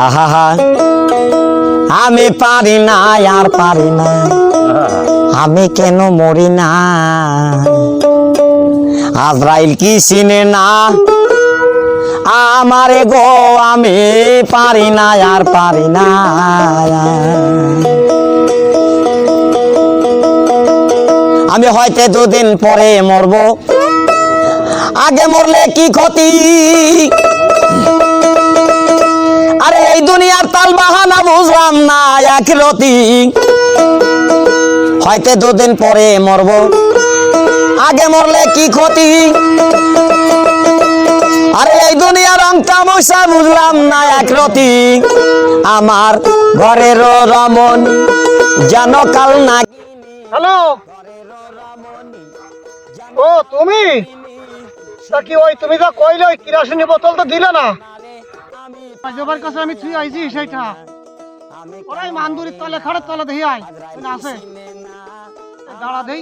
আহা আমি পারি না আর পারি না, আমি কেন মরি না। আজরাইল কি চিনে না আমারে গো, আমি পারি না আর পারি না। আমি হয়তো দুদিন পরে মরবো, আগে মরলে কি ক্ষতি। আরে এই দুনিয়ার তাল বাহানা বুঝলাম না একরতি। হয়তো দুদিন পরে মরবো, আগে মরলে কি ক্ষতি। আরে এই দুনিয়ার রং তামাশা বুঝলাম না একরতি। আমার ঘরের রমণ যেন কাল না। হ্যালো, ও তুমি কি ওই তুমি যা কইলে ওই কিরাসিনী বোতল তো দিলে না। জবার কাছে আমি তুই আইছি সেইটা ওরাই মান্দুরির তলে খাড়ের তলে দেখি আয় আছে দাঁড়া দেই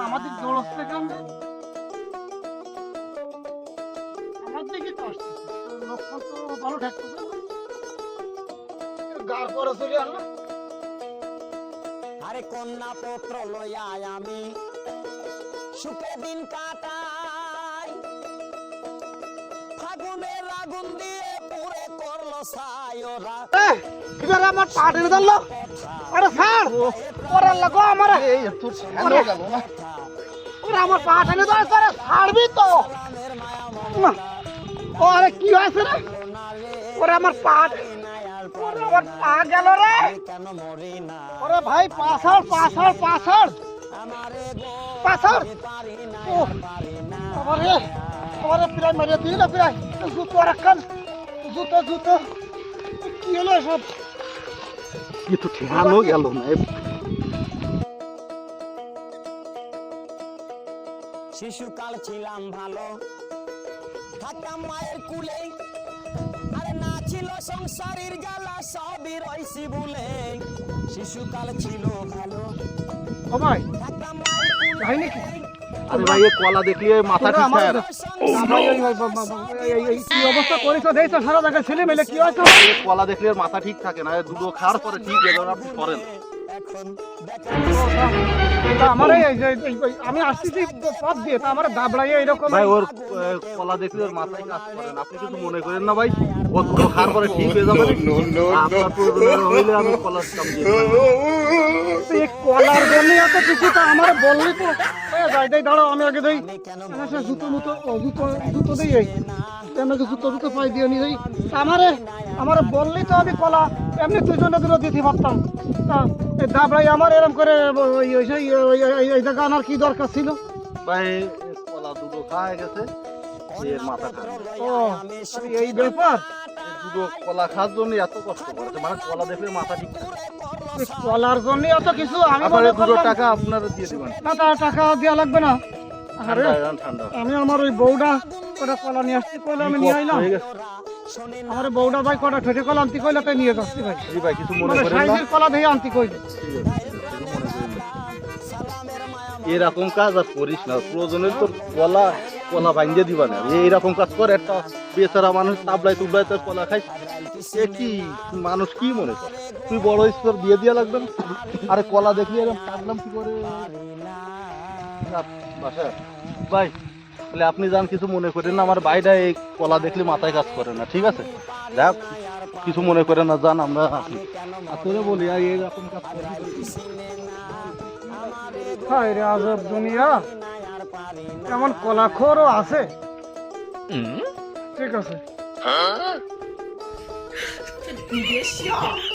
আমাদের দৌড়চ্ছে কেন আমার দিকে কষ্ট লক্ষ্য তো ভালো ঠেকতেছে গার পরে চলে আনলো। আরে কন্যা পত্র লইয়া আমি সুখে দিন কাটাই, ফাগুনের আগুন দিয়ে পুরে করলো ছায়রা। কিভাবে আমার পা টেনে ধরলো? আরে স্যার ওরে লাগো আমার ওরে আমার পা টেনে ধরে তোরে ছাড়বি তো। ও আরে কি হয়েছে রে? ওরে আমার পা গেল রে। ওরে ভাই পাছাড় পাছাড় পাছাড় পাছাড়। আমারে আমারে প্রায় মেরে দিল প্রায়। জুতো রাখান জুতো জুতো কি হলো সব কিছু ঠিকানো গেল না। শিশুকাল ছিলাম ভালো, থাকতাম মায়ের কুলে। আরে না ছিল সংসারের জ্বালা, সবই রইছি ভুলে। শিশুকাল ছিল ভালো, ও ভাই থাকতাম মায়ের কুলে। ভাই নাকি আরে ভাই এই কলা দেখলে মাথা ঠিক থাকে না। কি অবস্থা করেছো দেখছো সারা জায়গা ছেলে মেলে কি হয়েছে? এই কলা দেখলে মাথা ঠিক থাকে না, দুটো খাওয়ার পরে ঠিক হয়ে যাবে। আপনি করেন আমার আমি আসছি পথ দিয়ে তা আমার দাবড়াইয়া এরকম ভাই। ওর কলা দেখলে ওর মাথায় কাজ করেন, আপনি কিছু মনে করেন না ভাই। ও দুটো খাওয়ার পরে ঠিক হয়ে যাবে। আপনার প্রয়োজন হইলে আমি কলার দাম দিয়ে দেব। এই কলার জন্য এত কিছু তো আমার বললি তো যাই দেই দাঁড়াও আমি আগে দেই জুতো মুতো জুতো জুতো দিই কেন জুতো জুতো পাই দিয়ে নি যাই আমারে আমার বললি তো আমি কলা এমনি দুজনে দুটো দিতে পারতাম। তা এই দাবড়াই আমার এরকম করে এই জায়গা আনার কি দরকার ছিল? ভাই কলা দুটো খাওয়া গেছে, এর মাথা খারাপ। ও এই ব্যাপার। দুটো কলা খাওয়ার জন্য এত কষ্ট করেছে, মানে কলা দেখলে মাথা ঠিক থাকে। এই কলার জন্য এত কিছু আমি আপনার মনে দুটো করলাম টাকা আপনারা দিয়ে দিবেন। না তার টাকা দেওয়া লাগবে না। আরে ঠান্ডা আমি আমার ওই বউটা কটা কলা নিয়ে আসছি কইলে আমি নিয়ে আইলাম। হয়ে গেছে। আমার বউটা ভাই কটা ঠেটে কলা আনতে কইলে তাই নিয়ে যাচ্ছি ভাই। জি ভাই কিছু মনে মানে করেন না। সাইজের কলা দেখে আনতে কইলে। ঠিক আছে, কিছু মনে করেন না। এরকম কাজ আর করিস না, প্রয়োজনের তোর কলা কলা ভাঙিয়ে দিবা না। এইরকম কাজ করে একটা বেচারা মানুষ তাবলাই তুবলাই তোর কলা খাই, এ কি মানুষ কি মনে করে? তুই বড় তোর বিয়ে দিয়া লাগবে না? আরে কলা দেখলি এরকম কাটলাম কি করে বাসা ভাই। তাহলে আপনি যান, কিছু মনে করেন না। আমার ভাইটা এই কলা দেখলে মাথায় কাজ করে না, ঠিক আছে? যাক কিছু মনে করেন না, যান আমরা আসলে বলি আর এইরকম কাজ করে হায় রে আজব দুনিয়া, এমন কলাখোরও আছে। ঠিক আছে